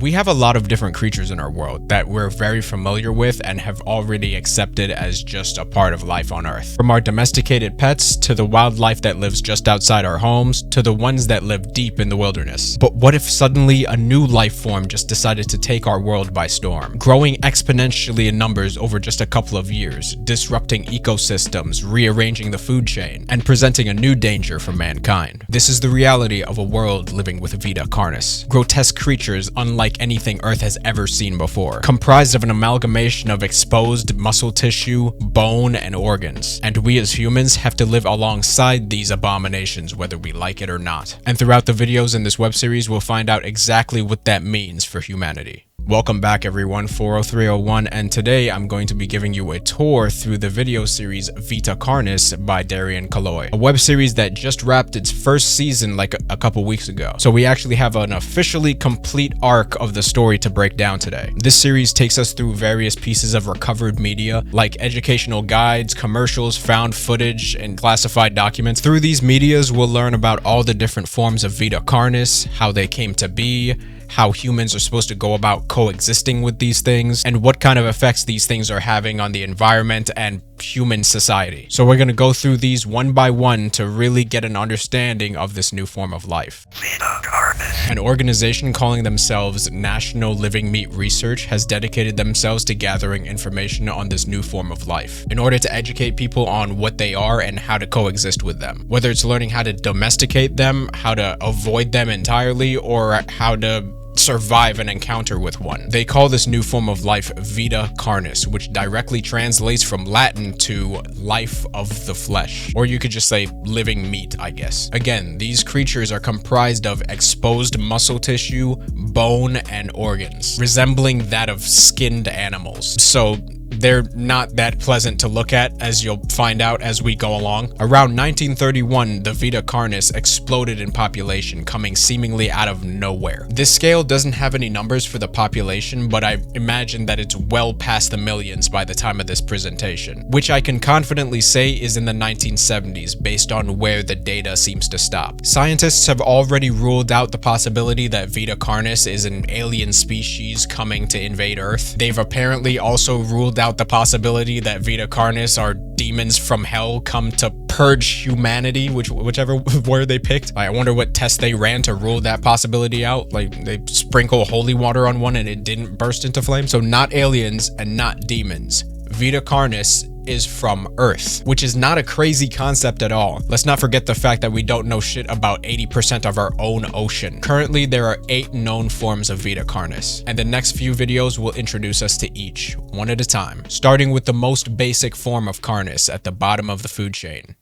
We have a lot of different creatures in our world that we're very familiar with and have already accepted as just a part of life on Earth. From our domesticated pets, to the wildlife that lives just outside our homes, to the ones that live deep in the wilderness. But what if suddenly a new life form just decided to take our world by storm, growing exponentially in numbers over just a couple of years, disrupting ecosystems, rearranging the food chain, and presenting a new danger for mankind? This is the reality of a world living with VITA CARNIS. Grotesque creatures unlike anything Earth has ever seen before, comprised of an amalgamation of exposed muscle tissue, bone, and organs. And we as humans have to live alongside these abominations whether we like it or not. And throughout the videos in this web series, we'll find out exactly what that means for humanity. Welcome back everyone, 40301, and today I'm going to be giving you a tour through the video series VITA CARNIS by Darian Kaloy, a web series that just wrapped its first season like a couple weeks ago. So we actually have an officially complete arc of the story to break down today. This series takes us through various pieces of recovered media like educational guides, commercials, found footage, and classified documents. Through these medias, we'll learn about all the different forms of VITA CARNIS, how they came to be, how humans are supposed to go about coexisting with these things, and what kind of effects these things are having on the environment and human society. So we're going to go through these one by one to really get an understanding of this new form of life. VITA CARNIS. An organization calling themselves National Living Meat Research has dedicated themselves to gathering information on this new form of life in order to educate people on what they are and how to coexist with them. Whether it's learning how to domesticate them, how to avoid them entirely, or how to survive an encounter with one. They call this new form of life VITA CARNIS, which directly translates from Latin to life of the flesh, or you could just say living meat, I guess. Again, these creatures are comprised of exposed muscle tissue, bone, and organs, resembling that of skinned animals. So they're not that pleasant to look at, as you'll find out as we go along. Around 1931, the VITA CARNIS exploded in population, coming seemingly out of nowhere. This scale doesn't have any numbers for the population, but I imagine that it's well past the millions by the time of this presentation, which I can confidently say is in the 1970s based on where the data seems to stop. Scientists have already ruled out the possibility that VITA CARNIS is an alien species coming to invade Earth. They've apparently also ruled out the possibility that VITA CARNIS are demons from hell come to purge humanity, whichever word they picked. I wonder what tests they ran to rule that possibility out. Like, they sprinkle holy water on one and it didn't burst into flame. So not aliens and not demons. VITA CARNIS is from Earth, which is not a crazy concept at all. Let's not forget the fact that we don't know shit about 80% of our own ocean. Currently, there are 8 known forms of VITA CARNIS, and the next few videos will introduce us to each, one at a time, starting with the most basic form of Carnis at the bottom of the food chain.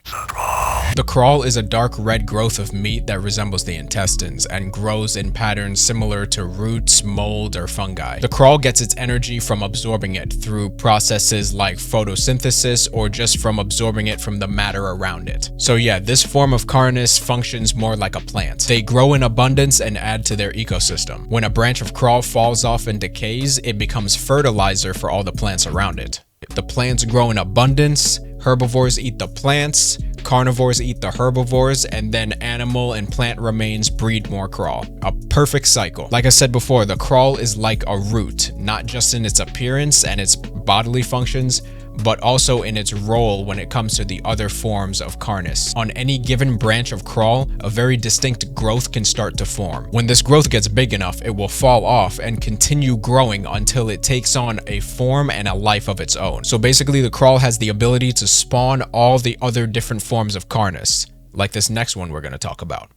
The crawl is a dark red growth of meat that resembles the intestines and grows in patterns similar to roots, mold, or fungi. The crawl gets its energy from absorbing it through processes like photosynthesis or just from absorbing it from the matter around it. So yeah, this form of Carnis functions more like a plant. They grow in abundance and add to their ecosystem. When a branch of crawl falls off and decays, it becomes fertilizer for all the plants around it. The plants grow in abundance, herbivores eat the plants, carnivores eat the herbivores, and then animal and plant remains breed more crawl. A perfect cycle. Like I said before, the crawl is like a root, not just in its appearance and its bodily functions, but also in its role when it comes to the other forms of Carnis. On any given branch of crawl, a very distinct growth can start to form. When this growth gets big enough, it will fall off and continue growing until it takes on a form and a life of its own. So basically, the crawl has the ability to spawn all the other different forms of Carnis, like this next one we're going to talk about.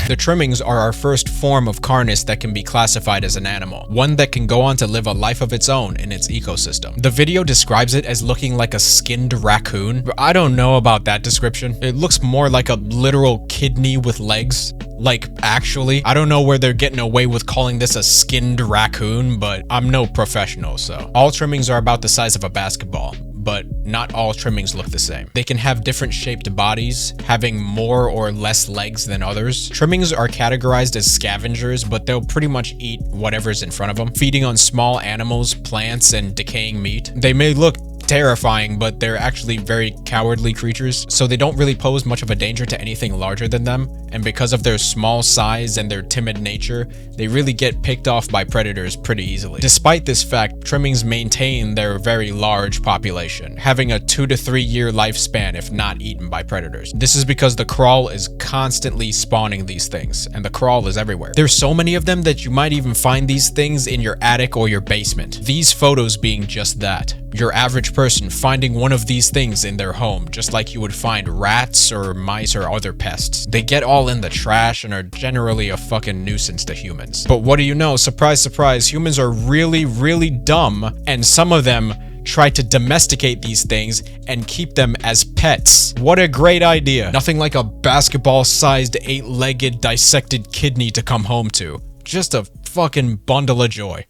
The trimmings are our first form of Carnis that can be classified as an animal, one that can go on to live a life of its own in its ecosystem. The video describes it as looking like a skinned raccoon. I don't know about that description. It looks more like a literal kidney with legs. Like, actually, I don't know where they're getting away with calling this a skinned raccoon, but I'm no professional, so. All trimmings are about the size of a basketball, but not all trimmings look the same. They can have different shaped bodies, having more or less legs than others. Trimmings are categorized as scavengers, but they'll pretty much eat whatever's in front of them, feeding on small animals, plants, and decaying meat. They may look terrifying, but they're actually very cowardly creatures, so they don't really pose much of a danger to anything larger than them, and because of their small size and their timid nature, they really get picked off by predators pretty easily. Despite this fact, trimmings maintain their very large population, having a 2 to 3 year lifespan if not eaten by predators. This is because the crawl is constantly spawning these things, and the crawl is everywhere. There's so many of them that you might even find these things in your attic or your basement. These photos being just that. Your average person finding one of these things in their home, just like you would find rats or mice or other pests. They get all in the trash and are generally a fucking nuisance to humans. But what do you know? Surprise, surprise, humans are really, really dumb, and some of them try to domesticate these things and keep them as pets. What a great idea. Nothing like a basketball-sized 8-legged dissected kidney to come home to. Just a fucking bundle of joy.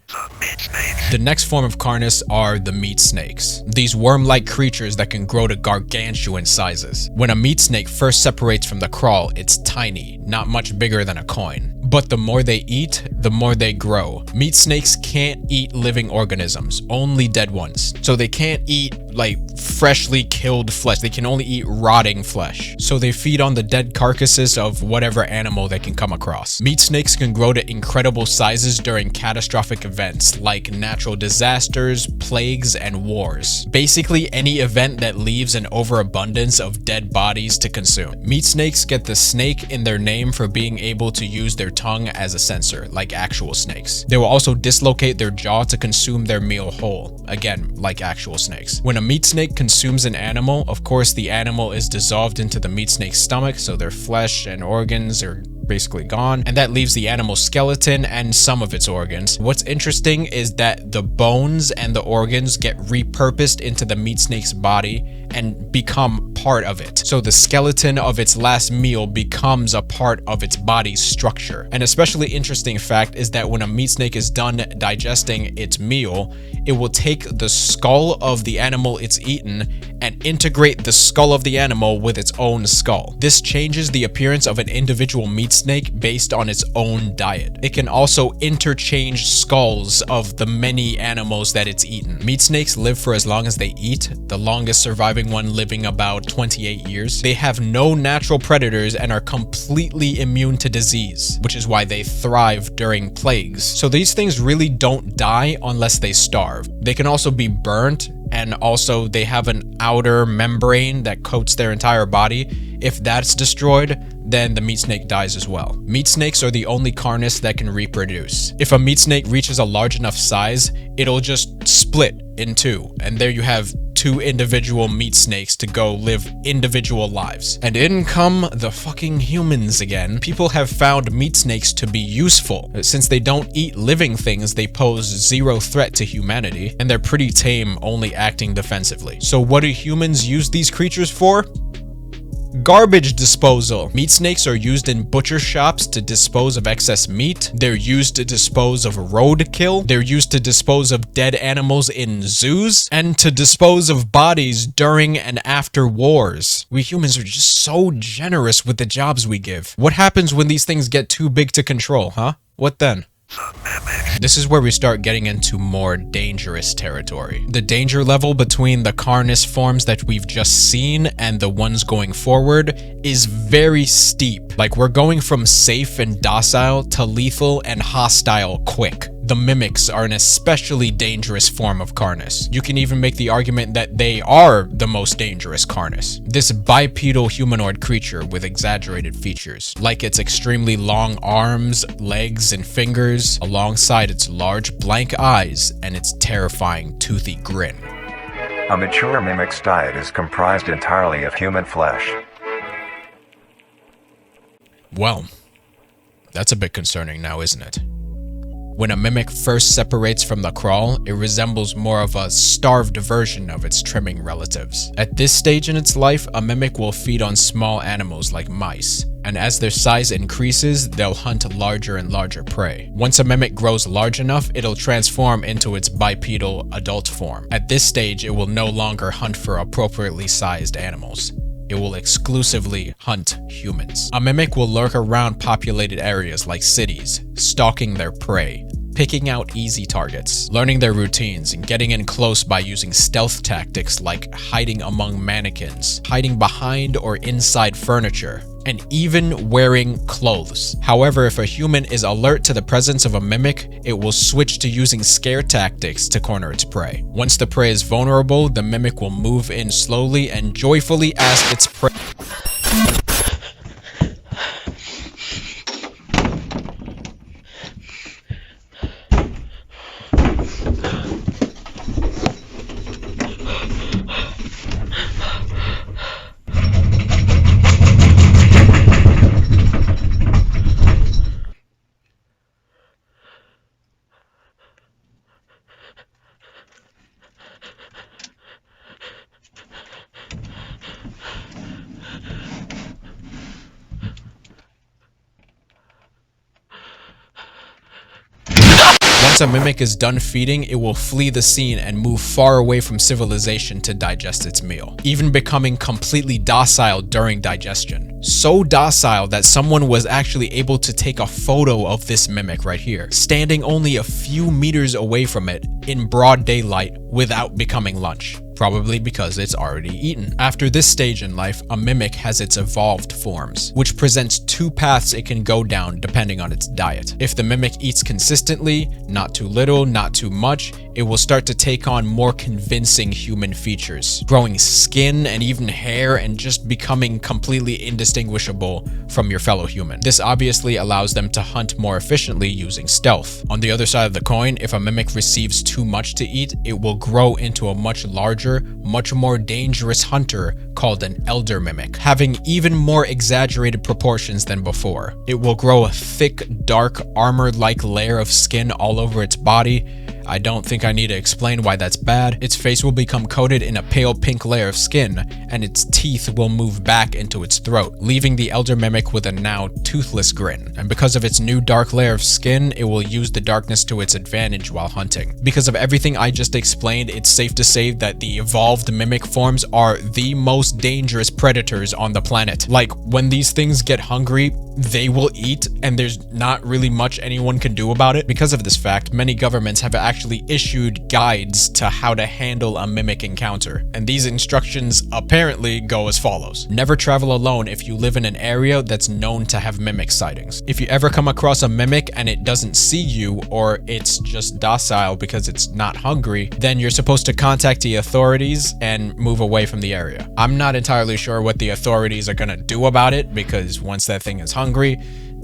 The next form of Carnis are the meat snakes. These worm-like creatures that can grow to gargantuan sizes. When a meat snake first separates from the crawl, it's tiny, not much bigger than a coin. But the more they eat, the more they grow. Meat snakes can't eat living organisms, only dead ones. So they can't eat like freshly killed flesh. They can only eat rotting flesh. So they feed on the dead carcasses of whatever animal they can come across. Meat snakes can grow to incredible sizes during catastrophic events like natural disasters, plagues, and wars. Basically any event that leaves an overabundance of dead bodies to consume. Meat snakes get the snake in their name for being able to use their tongue as a sensor, like actual snakes. They will also dislocate their jaw to consume their meal whole, again, like actual snakes. When a meat snake consumes an animal, of course the animal is dissolved into the meat snake's stomach, so their flesh and organs are basically gone, and that leaves the animal's skeleton and some of its organs. What's interesting is that the bones and the organs get repurposed into the meat snake's body and become part of it. So the skeleton of its last meal becomes a part of its body's structure. An especially interesting fact is that when a meat snake is done digesting its meal, it will take the skull of the animal it's eaten and integrate the skull of the animal with its own skull. This changes the appearance of an individual meat snake based on its own diet. It can also interchange skulls of the many animals that it's eaten. Meat snakes live for as long as they eat, the longest surviving one living about 28 years. They have no natural predators and are completely immune to disease, which is why they thrive during plagues. So these things really don't die unless they starve. They can also be burnt, and also they have an outer membrane that coats their entire body. If that's destroyed, then the meat snake dies as well. Meat snakes are the only Carnis that can reproduce. If a meat snake reaches a large enough size, it'll just split in two, and there you have two individual meat snakes to go live individual lives. And in come the fucking humans again. People have found meat snakes to be useful. Since they don't eat living things, they pose zero threat to humanity, and they're pretty tame, only acting defensively. So what do humans use these creatures for? Garbage disposal. Meat snakes are used in butcher shops to dispose of excess meat. They're used to dispose of roadkill. They're used to dispose of dead animals in zoos, and to dispose of bodies during and after wars. We humans are just so generous with the jobs we give. What happens when these things get too big to control, huh? What then? This is where we start getting into more dangerous territory. The danger level between the Carnis forms that we've just seen and the ones going forward is very steep. Like, we're going from safe and docile to lethal and hostile quick. The mimics are an especially dangerous form of Carnis. You can even make the argument that they are the most dangerous Carnis. This bipedal humanoid creature with exaggerated features, like its extremely long arms, legs, and fingers, alongside its large blank eyes and its terrifying toothy grin. A mature mimic's diet is comprised entirely of human flesh. Well, that's a bit concerning now, isn't it? When a mimic first separates from the crawl, it resembles more of a starved version of its trimming relatives. At this stage in its life, a mimic will feed on small animals like mice, and as their size increases, they'll hunt larger and larger prey. Once a mimic grows large enough, it'll transform into its bipedal adult form. At this stage, it will no longer hunt for appropriately sized animals. It will exclusively hunt humans. A mimic will lurk around populated areas like cities, stalking their prey. picking out easy targets, learning their routines, and getting in close by using stealth tactics like hiding among mannequins, hiding behind or inside furniture, and even wearing clothes. However, if a human is alert to the presence of a mimic, it will switch to using scare tactics to corner its prey. Once the prey is vulnerable, the mimic will move in slowly and joyfully ask its prey. Once a mimic is done feeding, it will flee the scene and move far away from civilization to digest its meal, even becoming completely docile during digestion. So docile that someone was actually able to take a photo of this mimic right here, standing only a few meters away from it in broad daylight without becoming lunch. Probably because it's already eaten. After this stage in life, a mimic has its evolved forms, which presents two paths it can go down depending on its diet. If the mimic eats consistently, not too little, not too much, it will start to take on more convincing human features, growing skin and even hair and just becoming completely indistinguishable from your fellow human. This obviously allows them to hunt more efficiently using stealth. On the other side of the coin, if a mimic receives too much to eat, it will grow into a much larger, much more dangerous hunter called an elder mimic, having even more exaggerated proportions than before. It will grow a thick, dark, armor-like layer of skin all over its body. I don't think I need to explain why that's bad. Its face will become coated in a pale pink layer of skin, and its teeth will move back into its throat, leaving the elder mimic with a now toothless grin. And because of its new dark layer of skin, it will use the darkness to its advantage while hunting. Because of everything I just explained, it's safe to say that the evolved mimic forms are the most dangerous predators on the planet. Like, when these things get hungry, they will eat, and there's not really much anyone can do about it. Because of this fact, many governments have actually issued guides to how to handle a mimic encounter, and these instructions apparently go as follows. Never travel alone if you live in an area that's known to have mimic sightings. If you ever come across a mimic and it doesn't see you, or it's just docile because it's not hungry, then you're supposed to contact the authorities and move away from the area. I'm not entirely sure what the authorities are gonna do about it, because once that thing is hungry,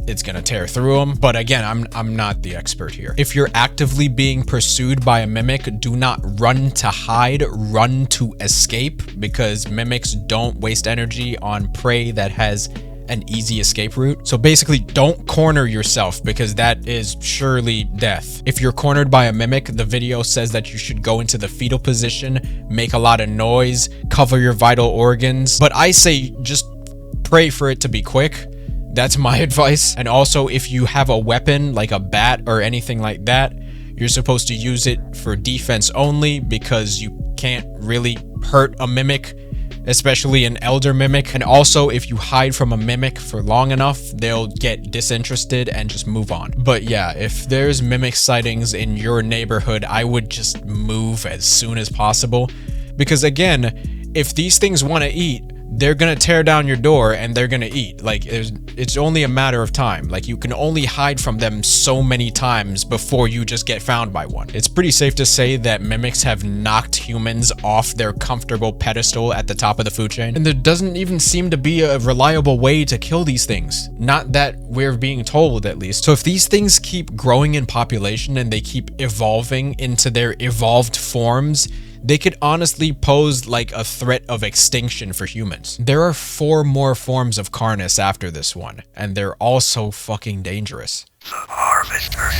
it's gonna tear through them. But again, I'm not the expert here. If you're actively being pursued by a mimic, do not run to hide, run to escape, because mimics don't waste energy on prey that has an easy escape route. So basically, don't corner yourself, because that is surely death. If you're cornered by a mimic, the video says that you should go into the fetal position, make a lot of noise, cover your vital organs. But I say just pray for it to be quick. That's my advice. And also, if you have a weapon like a bat or anything like that, you're supposed to use it for defense only, because you can't really hurt a mimic, especially an elder mimic. And also, if you hide from a mimic for long enough, they'll get disinterested and just move on. But yeah, if there's mimic sightings in your neighborhood, I would just move as soon as possible, because again, if these things want to eat, they're gonna tear down your door and they're gonna eat. Like, it's only a matter of time. Like, you can only hide from them so many times before you just get found by one. It's pretty safe to say that mimics have knocked humans off their comfortable pedestal at the top of the food chain, and there doesn't even seem to be a reliable way to kill these things. Not that we're being told, at least. So if these things keep growing in population and they keep evolving into their evolved forms, they could honestly pose like a threat of extinction for humans. There are 4 more forms of Carnis after this one, and they're all so fucking dangerous.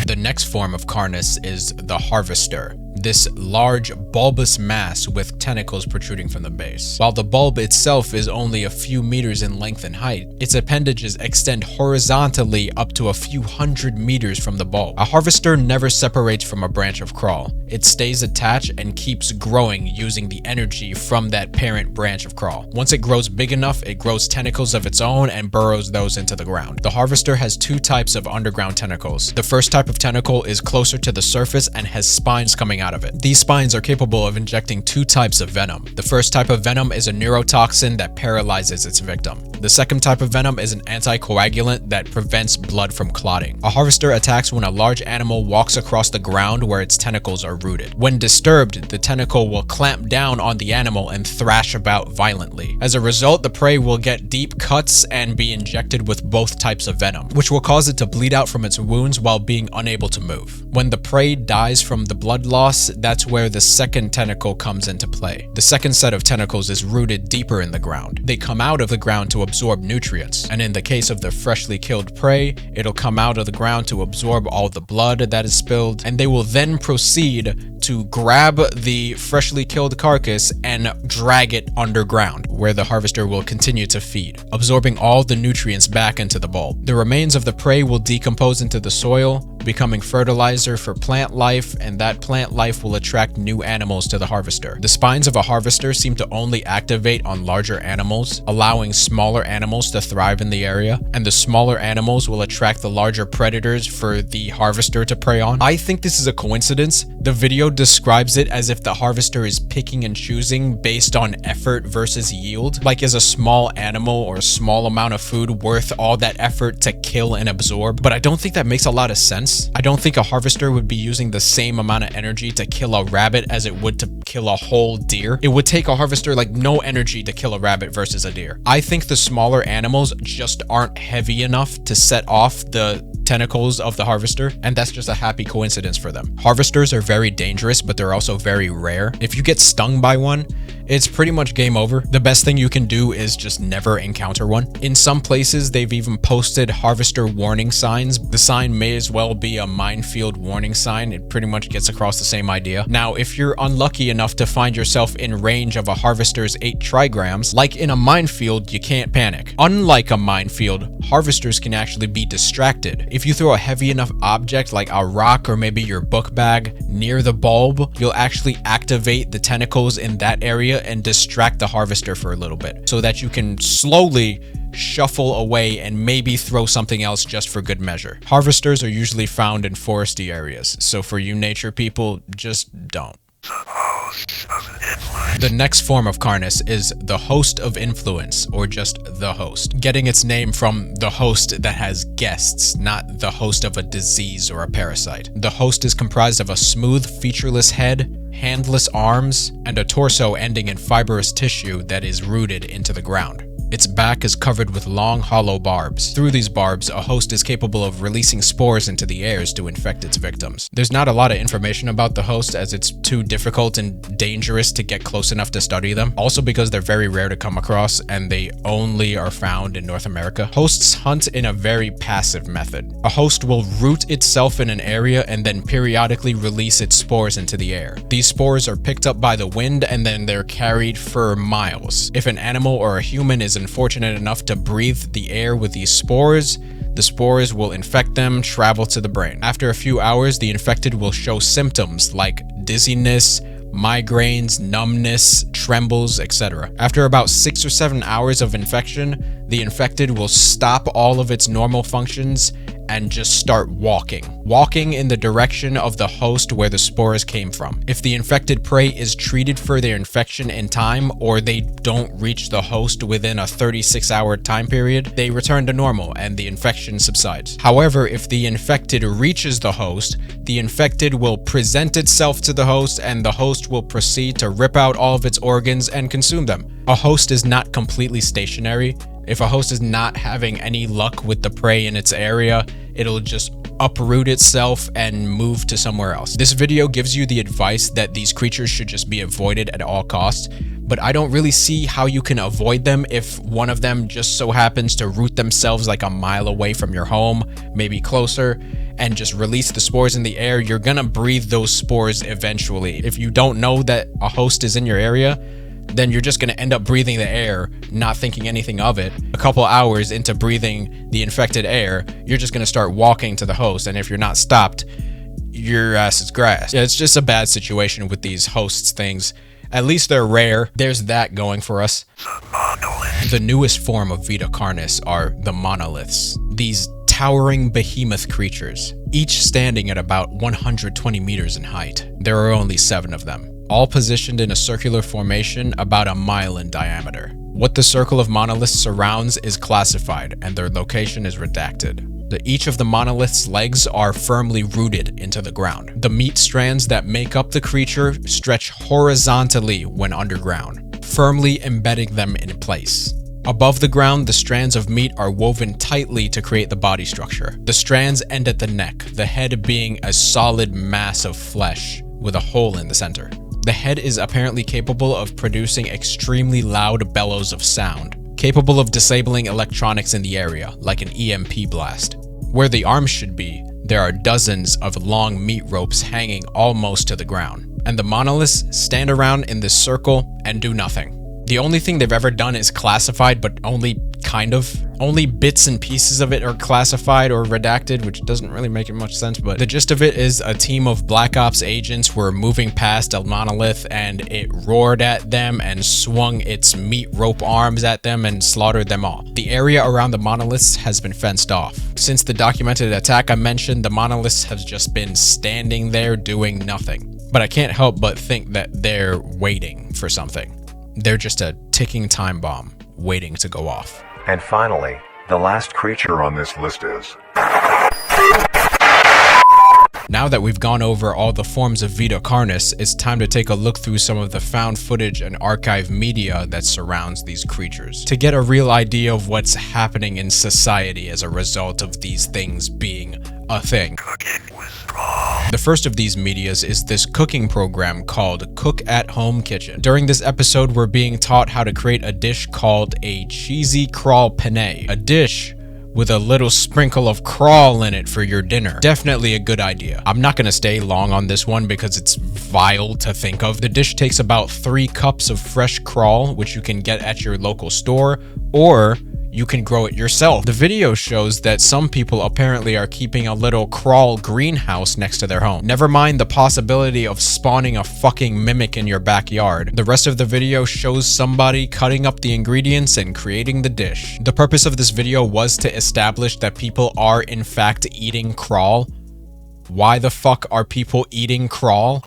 The next form of Carnis is the Harvester. this large bulbous mass with tentacles protruding from the base. While the bulb itself is only a few meters in length and height, its appendages extend horizontally up to a few hundred meters from the bulb. A harvester never separates from a branch of crawl. It stays attached and keeps growing using the energy from that parent branch of crawl. Once it grows big enough, it grows tentacles of its own and burrows those into the ground. The harvester has two types of underground tentacles. The first type of tentacle is closer to the surface and has spines coming out of it. These spines are capable of injecting two types of venom. The first type of venom is a neurotoxin that paralyzes its victim. The second type of venom is an anticoagulant that prevents blood from clotting. A harvester attacks when a large animal walks across the ground where its tentacles are rooted. When disturbed, the tentacle will clamp down on the animal and thrash about violently. As a result, the prey will get deep cuts and be injected with both types of venom, which will cause it to bleed out from its wounds while being unable to move. When the prey dies from the blood loss, that's where the second tentacle comes into play. The second set of tentacles is rooted deeper in the ground. They come out of the ground to absorb nutrients, and in the case of the freshly killed prey, it'll come out of the ground to absorb all the blood that is spilled, and they will then proceed to grab the freshly killed carcass and drag it underground, where the harvester will continue to feed, absorbing all the nutrients back into the bulb. The remains of the prey will decompose into the soil, becoming fertilizer for plant life, and that plant life will attract new animals to the harvester. The spines of a harvester seem to only activate on larger animals, allowing smaller animals to thrive in the area, and the smaller animals will attract the larger predators for the harvester to prey on. I think this is a coincidence. The video describes it as if the harvester is picking and choosing based on effort versus yield. Like, is a small animal or a small amount of food worth all that effort to kill and absorb? But I don't think that makes a lot of sense. I don't think a harvester would be using the same amount of energy to kill a rabbit as it would to kill a whole deer. It would take a harvester like no energy to kill a rabbit versus a deer. I think the smaller animals just aren't heavy enough to set off the tentacles of the harvester, and that's just a happy coincidence for them. Harvesters are very dangerous, but they're also very rare. If you get stung by one, it's pretty much game over. The best thing you can do is just never encounter one. In some places, they've even posted harvester warning signs. The sign may as well be a minefield warning sign. It pretty much gets across the same idea. Now, if you're unlucky enough to find yourself in range of a harvester's 8 trigrams, like in a minefield, you can't panic. Unlike a minefield, harvesters can actually be distracted. If you throw a heavy enough object like a rock or maybe your book bag near the bulb, you'll actually activate the tentacles in that area and distract the harvester for a little bit so that you can slowly shuffle away and maybe throw something else just for good measure. Harvesters are usually found in foresty areas, so for you nature people, just don't. The next form of Carnis is the host of influence, or just the host, getting its name from the host that has guests, not the host of a disease or a parasite. The host is comprised of a smooth, featureless head, handless arms, and a torso ending in fibrous tissue that is rooted into the ground. Its back is covered with long, hollow barbs. Through these barbs, a host is capable of releasing spores into the air to infect its victims. There's not a lot of information about the host, as it's too difficult and dangerous to get close enough to study them. Also because they're very rare to come across and they only are found in North America. Hosts hunt in a very passive method. A host will root itself in an area and then periodically release its spores into the air. These spores are picked up by the wind and then they're carried for miles. If an animal or a human is unfortunate enough to breathe the air with these spores, the spores will infect them, travel to the brain. After a few hours, the infected will show symptoms like dizziness, migraines, numbness, trembles, etc. After about 6 or 7 hours of infection, the infected will stop all of its normal functions and just start walking in the direction of the host where the spores came from. If the infected prey is treated for their infection in time, or they don't reach the host within a 36-hour time period, they return to normal and the infection subsides. However, if the infected reaches the host, the infected will present itself to the host and the host will proceed to rip out all of its organs and consume them. A host is not completely stationary. If a host is not having any luck with the prey in its area, it'll just uproot itself and move to somewhere else. This video gives you the advice that these creatures should just be avoided at all costs, but I don't really see how you can avoid them if one of them just so happens to root themselves like a mile away from your home, maybe closer, and just release the spores in the air. You're gonna breathe those spores eventually. If you don't know that a host is in your area, then you're just gonna end up breathing the air, not thinking anything of it. A couple hours into breathing the infected air, you're just gonna start walking to the host, and if you're not stopped, your ass is grass. Yeah, it's just a bad situation with these hosts things. At least they're rare. There's that going for us. The newest form of VITA CARNIS are the monoliths. These towering behemoth creatures, each standing at about 120 meters in height. There are only 7 of them, all positioned in a circular formation about a mile in diameter. What the circle of monoliths surrounds is classified, and their location is redacted. Each of the monolith's legs are firmly rooted into the ground. The meat strands that make up the creature stretch horizontally when underground, firmly embedding them in place. Above the ground, the strands of meat are woven tightly to create the body structure. The strands end at the neck, the head being a solid mass of flesh with a hole in the center. The head is apparently capable of producing extremely loud bellows of sound, capable of disabling electronics in the area, like an EMP blast. Where the arms should be, there are dozens of long meat ropes hanging almost to the ground, and the monoliths stand around in this circle and do nothing. The only thing they've ever done is classified, but only kind of. Only bits and pieces of it are classified or redacted, which doesn't really make it much sense, but the gist of it is a team of Black Ops agents were moving past a monolith and it roared at them and swung its meat rope arms at them and slaughtered them all. The area around the monoliths has been fenced off. Since the documented attack I mentioned, the monoliths have just been standing there doing nothing. But I can't help but think that they're waiting for something. They're just a ticking time bomb waiting to go off. And finally, the last creature on this list is... Now that we've gone over all the forms of VITA CARNIS, it's time to take a look through some of the found footage and archive media that surrounds these creatures, to get a real idea of what's happening in society as a result of these things being a thing. The first of these medias is this cooking program called Cook at Home Kitchen. During this episode, we're being taught how to create a dish called a cheesy crawl penne, a dish with a little sprinkle of crawl in it for your dinner. Definitely a good idea. I'm not gonna stay long on this one because it's vile to think of. The dish takes about 3 cups of fresh crawl, which you can get at your local store, or you can grow it yourself. The video shows that some people apparently are keeping a little crawl greenhouse next to their home. Never mind the possibility of spawning a fucking mimic in your backyard. The rest of the video shows somebody cutting up the ingredients and creating the dish. The purpose of this video was to establish that people are in fact eating crawl. Why the fuck are people eating crawl?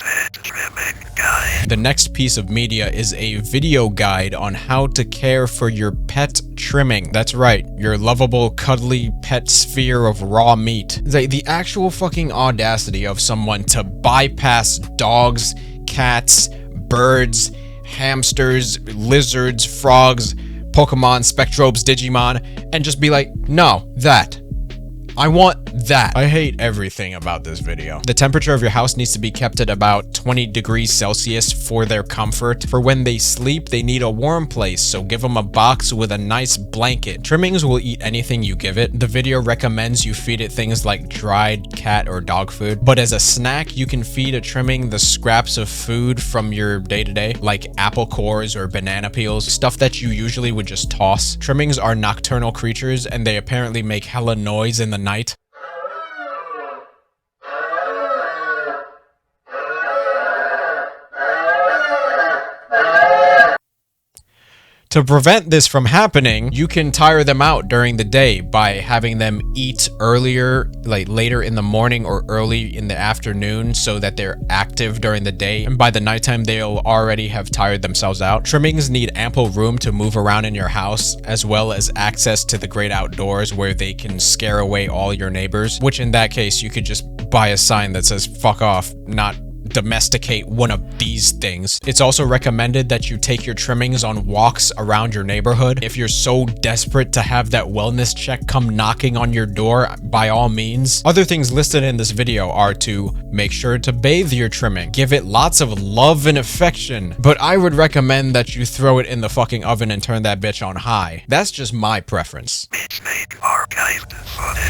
The next piece of media is a video guide on how to care for your pet trimming. That's right, your lovable, cuddly pet sphere of raw meat. The actual fucking audacity of someone to bypass dogs, cats, birds, hamsters, lizards, frogs, Pokemon, Spectrobes, Digimon, and just be like, no, that. I want that. I hate everything about this video. The temperature of your house needs to be kept at about 20 degrees Celsius for their comfort. For when they sleep, they need a warm place, so give them a box with a nice blanket. Trimmings will eat anything you give it. The video recommends you feed it things like dried cat or dog food, but as a snack, you can feed a trimming the scraps of food from your day-to-day, like apple cores or banana peels, stuff that you usually would just toss. Trimmings are nocturnal creatures, and they apparently make hella noise in the night. To prevent this from happening, you can tire them out during the day by having them eat earlier, like later in the morning or early in the afternoon, so that they're active during the day, and by the nighttime they'll already have tired themselves out. Trimmings need ample room to move around in your house, as well as access to the great outdoors where they can scare away all your neighbors, which in that case you could just buy a sign that says "fuck off," not domesticate one of these things. It's also recommended that you take your trimmings on walks around your neighborhood. If you're so desperate to have that wellness check come knocking on your door, by all means. Other things listed in this video are to make sure to bathe your trimming, give it lots of love and affection, but I would recommend that you throw it in the fucking oven and turn that bitch on high. That's just my preference.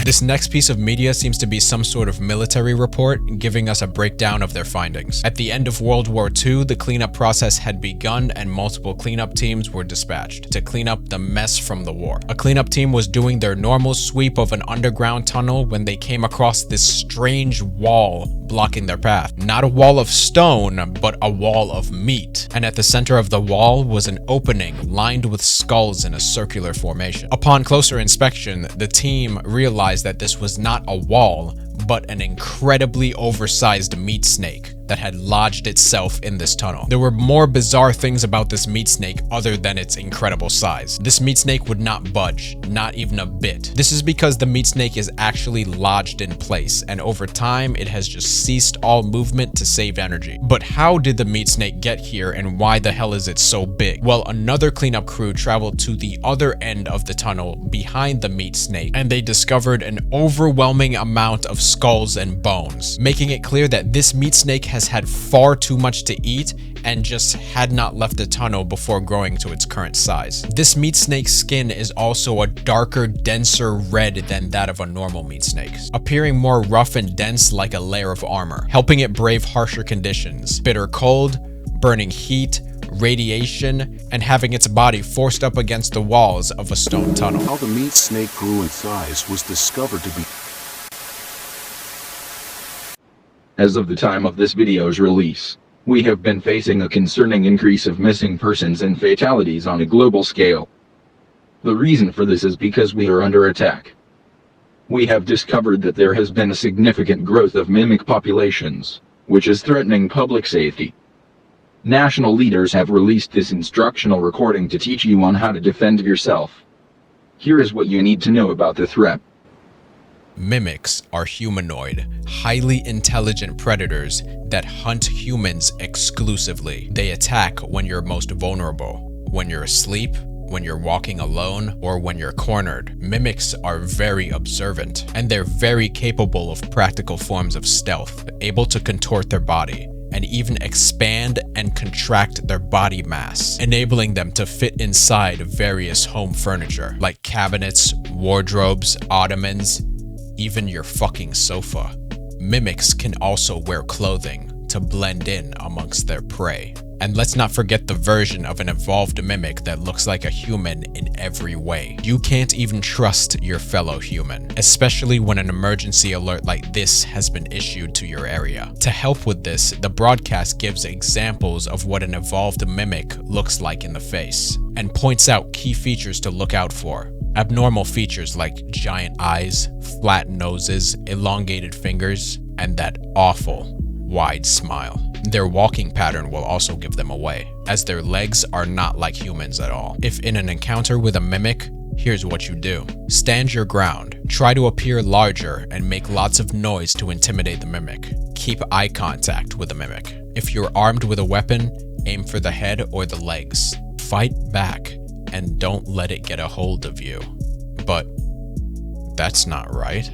This next piece of media seems to be some sort of military report giving us a breakdown of their findings. At the end of World War II, the cleanup process had begun and multiple cleanup teams were dispatched to clean up the mess from the war. A cleanup team was doing their normal sweep of an underground tunnel when they came across this strange wall blocking their path. Not a wall of stone, but a wall of meat. And at the center of the wall was an opening lined with skulls in a circular formation. Upon closer inspection, the team realized that this was not a wall, but an incredibly oversized meat snake that had lodged itself in this tunnel. There were more bizarre things about this meat snake other than its incredible size. This meat snake would not budge, not even a bit. This is because the meat snake is actually lodged in place, and over time it has just ceased all movement to save energy. But how did the meat snake get here, and why the hell is it so big? Well, another cleanup crew traveled to the other end of the tunnel behind the meat snake, and they discovered an overwhelming amount of skulls and bones, making it clear that this meat snake has had far too much to eat and just had not left the tunnel before growing to its current size. This meat snake's skin is also a darker, denser red than that of a normal meat snake, appearing more rough and dense like a layer of armor, helping it brave harsher conditions, bitter cold, burning heat, radiation, and having its body forced up against the walls of a stone tunnel. How the meat snake grew in size was discovered to be. As of the time of this video's release, we have been facing a concerning increase of missing persons and fatalities on a global scale. The reason for this is because we are under attack. We have discovered that there has been a significant growth of mimic populations, which is threatening public safety. National leaders have released this instructional recording to teach you on how to defend yourself. Here is what you need to know about the threat. Mimics are humanoid, highly intelligent predators that hunt humans exclusively. They attack when you're most vulnerable, when you're asleep, when you're walking alone, or when you're cornered. Mimics are very observant, and they're very capable of practical forms of stealth, able to contort their body, and even expand and contract their body mass, enabling them to fit inside various home furniture, like cabinets, wardrobes, ottomans, even your fucking sofa. Mimics can also wear clothing to blend in amongst their prey. And let's not forget the version of an evolved mimic that looks like a human in every way. You can't even trust your fellow human, especially when an emergency alert like this has been issued to your area. To help with this, the broadcast gives examples of what an evolved mimic looks like in the face, and points out key features to look out for. Abnormal features like giant eyes, flat noses, elongated fingers, and that awful, wide smile. Their walking pattern will also give them away, as their legs are not like humans at all. If in an encounter with a mimic, here's what you do. Stand your ground. Try to appear larger and make lots of noise to intimidate the mimic. Keep eye contact with the mimic. If you're armed with a weapon, aim for the head or the legs. Fight back, and don't let it get a hold of you. But that's not right.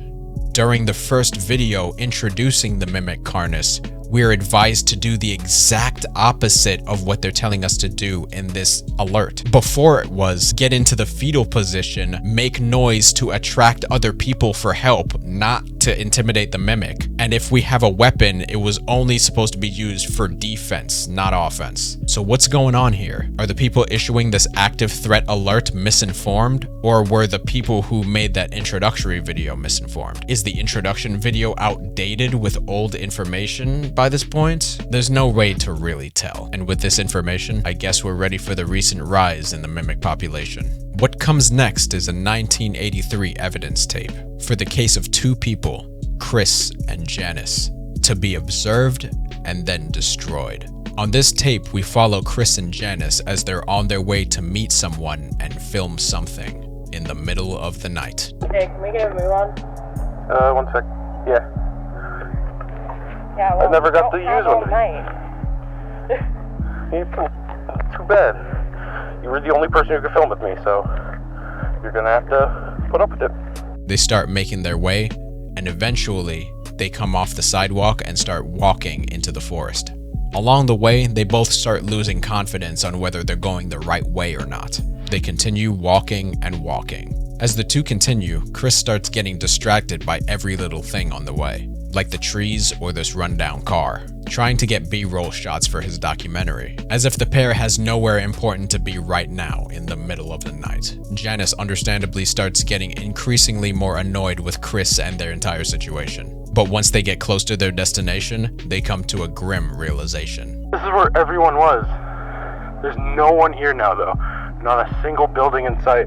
During the first video introducing the mimic Carnis, we're advised to do the exact opposite of what they're telling us to do in this alert. Before it was, get into the fetal position, make noise to attract other people for help, not to intimidate the mimic. And if we have a weapon, it was only supposed to be used for defense, not offense. So what's going on here? Are the people issuing this active threat alert misinformed? Or were the people who made that introductory video misinformed? Is the introduction video outdated with old information by this point? There's no way to really tell. And with this information, I guess we're ready for the recent rise in the mimic population. What comes next is a 1983 evidence tape for the case of two people, Chris and Janice, to be observed and then destroyed. On this tape, we follow Chris and Janice as they're on their way to meet someone and film something in the middle of the night. Hey, can we get a move on? 1 sec. Yeah. Yeah, well, I never got to use one of these. Too bad. You were the only person who could film with me, so you're gonna have to put up with it. They start making their way, and eventually, they come off the sidewalk and start walking into the forest. Along the way, they both start losing confidence on whether they're going the right way or not. They continue walking and walking. As the two continue, Chris starts getting distracted by every little thing on the way, like the trees or this rundown car, trying to get B-roll shots for his documentary, as if the pair has nowhere important to be right now in the middle of the night. Janice understandably starts getting increasingly more annoyed with Chris and their entire situation. But once they get close to their destination, they come to a grim realization. This is where everyone was. There's no one here now, though. Not a single building in sight.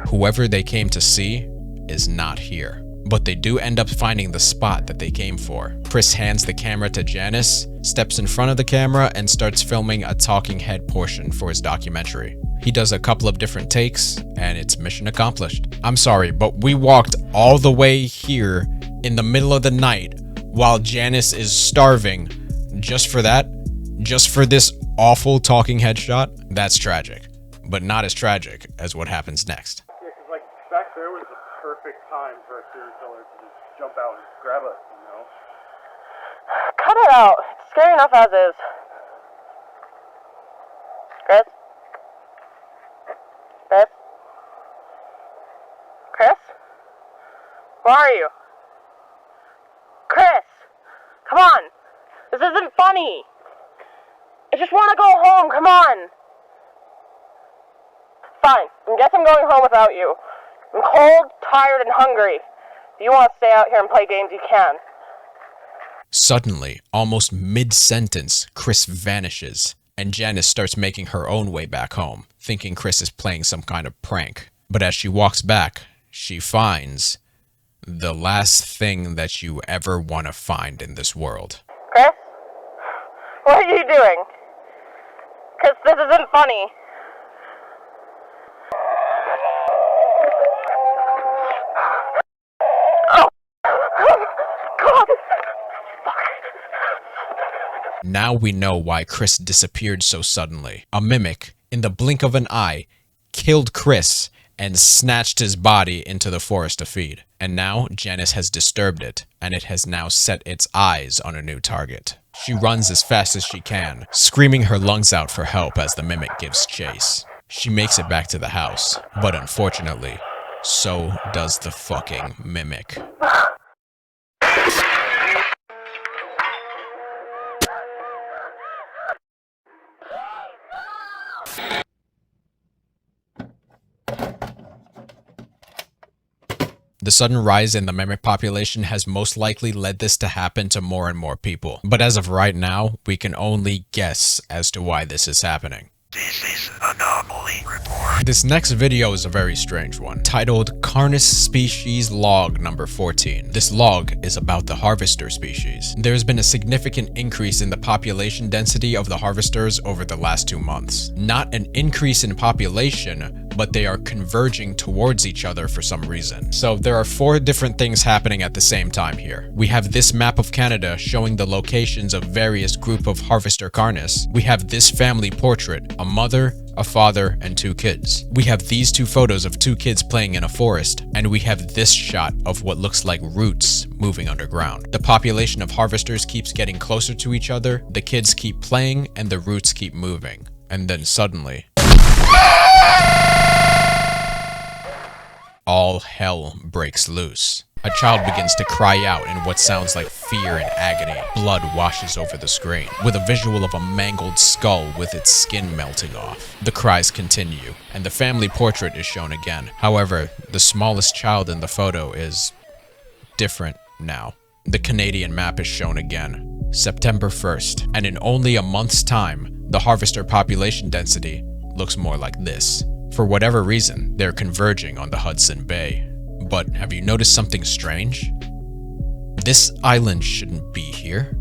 Whoever they came to see is not here. But they do end up finding the spot that they came for. Chris hands the camera to Janice, steps in front of the camera, and starts filming a talking head portion for his documentary. He does a couple of different takes, and it's mission accomplished. I'm sorry, but we walked all the way here in the middle of the night while Janice is starving just for that? Just for this awful talking head shot? That's tragic, but not as tragic as what happens next. Yeah, because, like, back there was the perfect time for a serial killer to just jump out and grab us, you know? Cut it out. It's scary enough as is. Chris? Chris? Chris? Where are you? Chris! Come on! This isn't funny! I just want to go home, come on! Fine, I guess I'm going home without you. I'm cold, tired, and hungry. If you want to stay out here and play games, you can. Suddenly, almost mid-sentence, Chris vanishes, and Janice starts making her own way back home, thinking Chris is playing some kind of prank. But as she walks back, she finds the last thing that you ever want to find in this world. Chris? What are you doing? Chris, this isn't funny. Oh! God! Now we know why Chris disappeared so suddenly. A mimic, in the blink of an eye, killed Chris and snatched his body into the forest to feed. And now Janice has disturbed it, and it has now set its eyes on a new target. She runs as fast as she can, screaming her lungs out for help as the mimic gives chase. She makes it back to the house, but unfortunately, so does the fucking mimic. The sudden rise in the mimic population has most likely led this to happen to more and more people. But as of right now, we can only guess as to why this is happening. This is Anomaly Report. This next video is a very strange one, titled Carnis Species Log Number 14. This log is about the harvester species. There has been a significant increase in the population density of the harvesters over the last 2 months. Not an increase in population, but they are converging towards each other for some reason. So there are 4 different things happening at the same time here. We have this map of Canada showing the locations of various group of harvester carnis. We have this family portrait, a mother, a father, and 2 kids. We have these 2 photos of 2 kids playing in a forest, and we have this shot of what looks like roots moving underground. The population of harvesters keeps getting closer to each other, the kids keep playing, and the roots keep moving. And then suddenly, all hell breaks loose. A child begins to cry out in what sounds like fear and agony. Blood washes over the screen, with a visual of a mangled skull with its skin melting off. The cries continue, and the family portrait is shown again. However, the smallest child in the photo is different now. The Canadian map is shown again, September 1st, and in only a month's time, the harvester population density looks more like this. For whatever reason, they're converging on the Hudson Bay. But have you noticed something strange? This island shouldn't be here.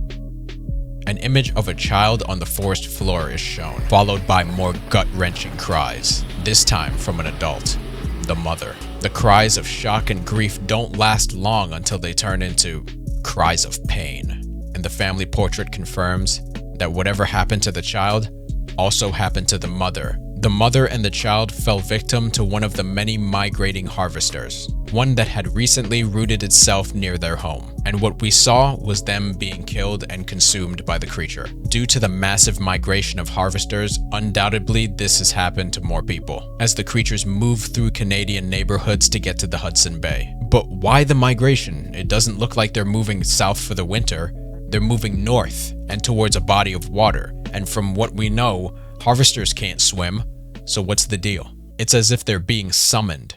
An image of a child on the forest floor is shown, followed by more gut-wrenching cries, this time from an adult, the mother. The cries of shock and grief don't last long until they turn into cries of pain. and the family portrait confirms that whatever happened to the child also happened to the mother. The mother and the child fell victim to one of the many migrating harvesters, one that had recently rooted itself near their home. And what we saw was them being killed and consumed by the creature. Due to the massive migration of harvesters, undoubtedly this has happened to more people, as the creatures move through Canadian neighborhoods to get to the Hudson Bay. But why the migration? It doesn't look like they're moving south for the winter. They're moving north and towards a body of water. And from what we know, harvesters can't swim. So what's the deal? It's as if they're being summoned.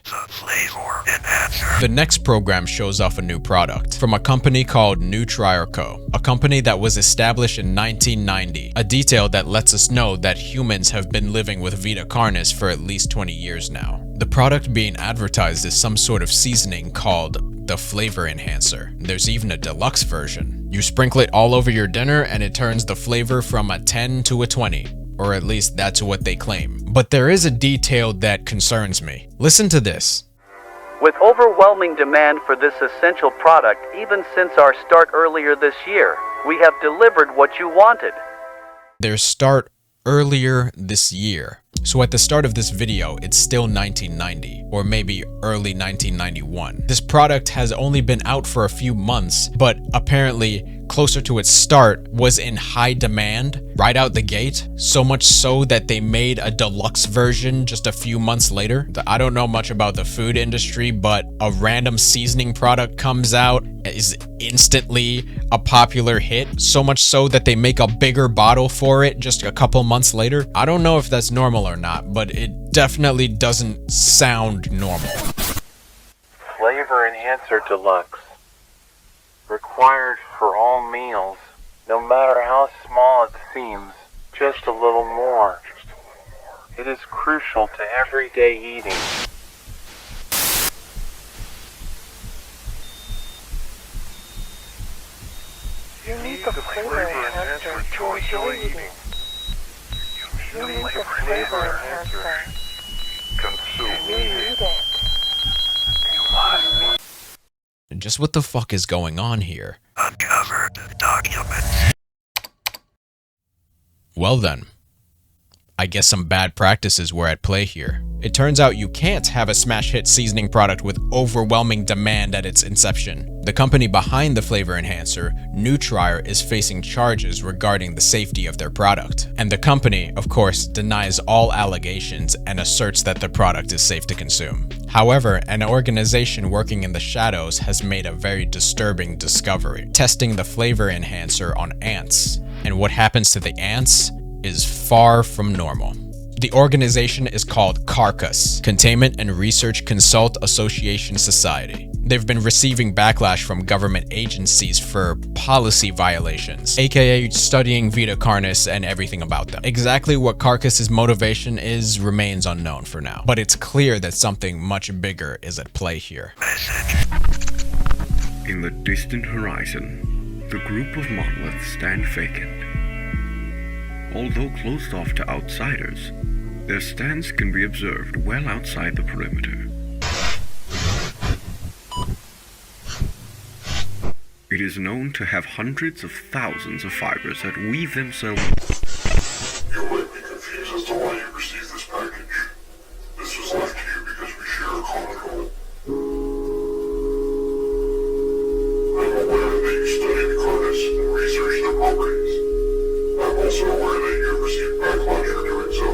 The next program shows off a new product from a company called Nutriar Co., a company that was established in 1990, a detail that lets us know that humans have been living with VITA CARNIS for at least 20 years now. The product being advertised is some sort of seasoning called the flavor enhancer. There's even a deluxe version. You sprinkle it all over your dinner and it turns the flavor from a 10 to a 20. Or at least that's what they claim. But there is a detail that concerns me. Listen to this. With overwhelming demand for this essential product, even since our start earlier this year, we have delivered what you wanted. Their start earlier this year. So at the start of this video, it's still 1990, or maybe early 1991. This product has only been out for a few months, but apparently closer to its start was in high demand right out the gate, so much so that they made a deluxe version just a few months later. I don't know much about the food industry, but a random seasoning product comes out, is instantly a popular hit, so much so that they make a bigger bottle for it just a couple months later. I don't know if that's normal or not, but it definitely doesn't sound normal. Flavor Enhancer Deluxe. Required for all meals, no matter how small it seems, just a little more. It is crucial to everyday eating. You need the flavor enhancer to enjoy eating. You need the flavor enhancer. Consume. You need it. Just what the fuck is going on here? Uncovered documents. Well then, I guess some bad practices were at play here. It turns out you can't have a smash hit seasoning product with overwhelming demand at its inception. The company behind the flavor enhancer, Nutriar, is facing charges regarding the safety of their product. And the company, of course, denies all allegations and asserts that the product is safe to consume. However, an organization working in the shadows has made a very disturbing discovery, testing the flavor enhancer on ants. And what happens to the ants is far from normal. The organization is called CARCAS, Containment and Research Consult Association Society. They've been receiving backlash from government agencies for policy violations, aka studying VITA CARNIS and everything about them. Exactly what CARCAS's motivation is remains unknown for now, but it's clear that something much bigger is at play here. In the distant horizon, the group of monoliths stand vacant. Although closed off to outsiders, their stance can be observed well outside the perimeter. It is known to have hundreds of thousands of fibers that weave themselves. You might be confused as to why you received this package. This was left to you because we share a common goal. I'm aware that you studied Carnis and researched their properties. I'm also aware that you received backlash for doing so.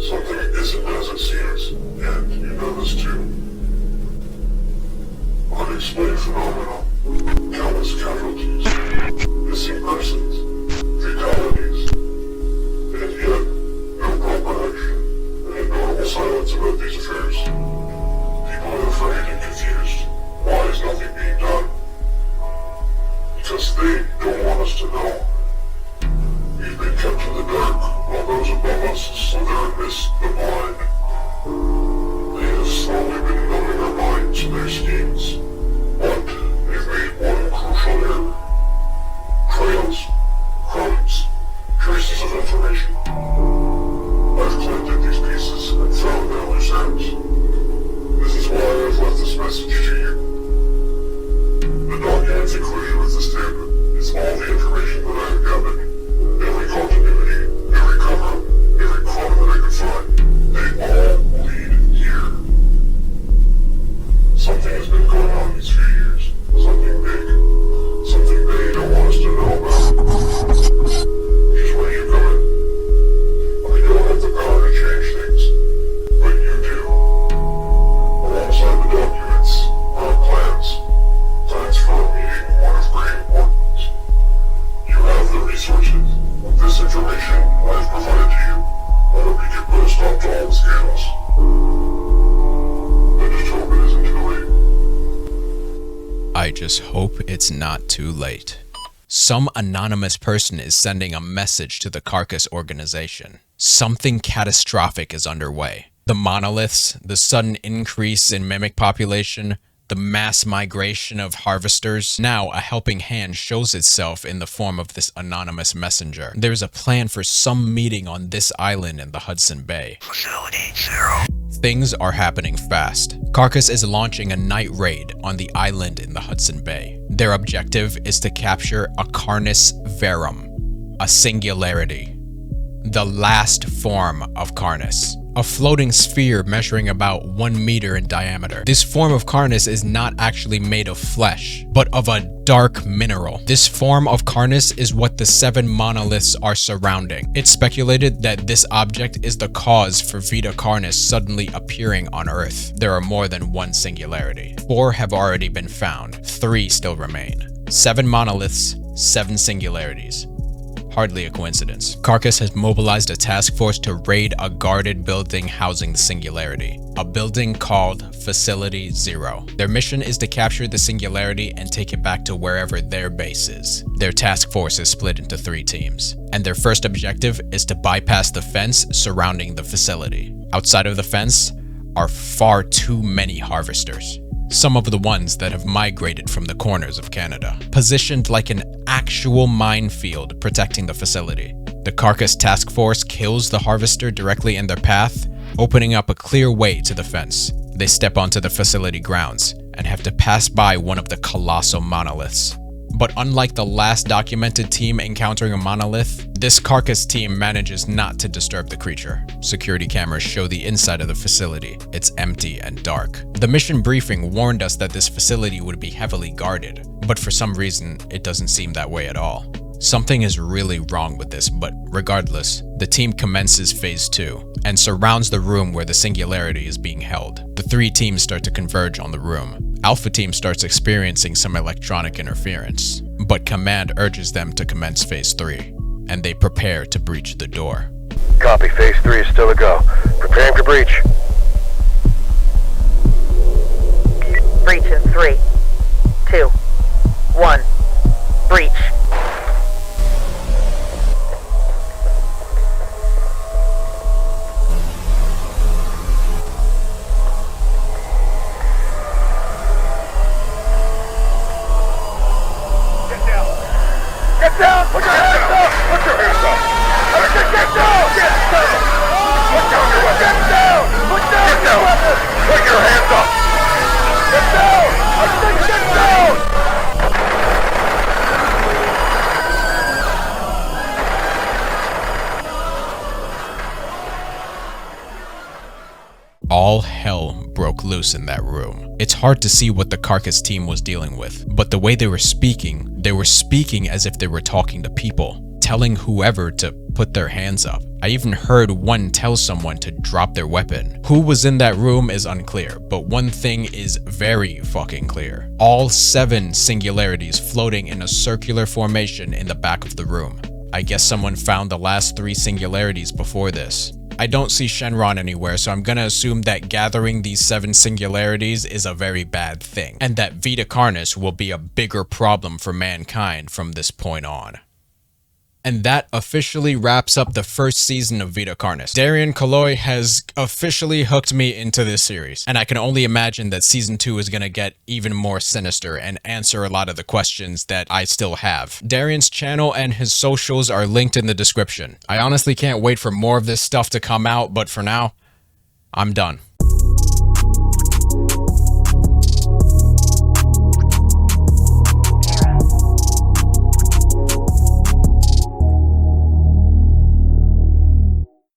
Something isn't as it seems, and you know this too. Unexplained phenomena, countless casualties, missing persons, fatalities, and yet no proper action, and a notable silence about these affairs. People are afraid and confused. Why is nothing being done? Because they don't want us to know. We've been kept in the dark while those above us slither and miss the blind. They have slowly been numbing our minds to their schemes. But they've made one crucial error. Trails, crumbs, traces of information. I've collected these pieces and found their loose ends. This is why I've left this message to you. The documents include just hope it's not too late. Some anonymous person is sending a message to the Carcass organization. Something catastrophic is underway. The monoliths, the sudden increase in mimic population, the mass migration of harvesters. Now a helping hand shows itself in the form of this anonymous messenger. There's a plan for some meeting on this island in the Hudson Bay. Facility 0. Things are happening fast. Carcass is launching a night raid on the island in the Hudson Bay. Their objective is to capture a Carnis Verum, a singularity, the last form of Carnis. A floating sphere measuring about 1 meter in diameter. This form of Carnis is not actually made of flesh, but of a dark mineral. This form of Carnis is what the 7 monoliths are surrounding. It's speculated that this object is the cause for VITA CARNIS suddenly appearing on Earth. There are more than one singularity. 4 have already been found. 3 still remain. 7 monoliths, 7 singularities. Hardly a coincidence. Carcass has mobilized a task force to raid a guarded building housing the singularity, a building called Facility 0. Their mission is to capture the singularity and take it back to wherever their base is. Their task force is split into 3 teams, and their first objective is to bypass the fence surrounding the facility. Outside of the fence are far too many harvesters. Some of the ones that have migrated from the corners of Canada, positioned like an actual minefield protecting the facility. The Carcass task force kills the harvester directly in their path, opening up a clear way to the fence. They step onto the facility grounds and have to pass by one of the colossal monoliths. But unlike the last documented team encountering a monolith, this Carcass team manages not to disturb the creature. Security cameras show the inside of the facility. It's empty and dark. The mission briefing warned us that this facility would be heavily guarded, but for some reason, it doesn't seem that way at all. Something is really wrong with this, but regardless, the team commences Phase 2 and surrounds the room where the singularity is being held. The 3 teams start to converge on the room. Alpha Team starts experiencing some electronic interference, but Command urges them to commence Phase 3, and they prepare to breach the door. Copy, Phase 3 is still a go. Preparing for breach. Breach in 3, 2, 1. Breach. Get down! Put your hands up! Put your hands up! Get down! Get down! Put down your weapon! Get down! Put down your weapon! Put your hands up! Get down! I said get down! All hell broke loose in that room. It's hard to see what the Carcass team was dealing with, but the way they were speaking as if they were talking to people, telling whoever to put their hands up. I even heard one tell someone to drop their weapon. Who was in that room is unclear, but one thing is very fucking clear. All 7 singularities floating in a circular formation in the back of the room. I guess someone found the last 3 singularities before this. I don't see Shenron anywhere, so I'm gonna assume that gathering these 7 singularities is a very bad thing, and that VITA CARNIS will be a bigger problem for mankind from this point on. And that officially wraps up the first season of VITA CARNIS. Darian Kaloy has officially hooked me into this series, and I can only imagine that season 2 is gonna get even more sinister and answer a lot of the questions that I still have. Darian's channel and his socials are linked in the description. I honestly can't wait for more of this stuff to come out, but for now, I'm done.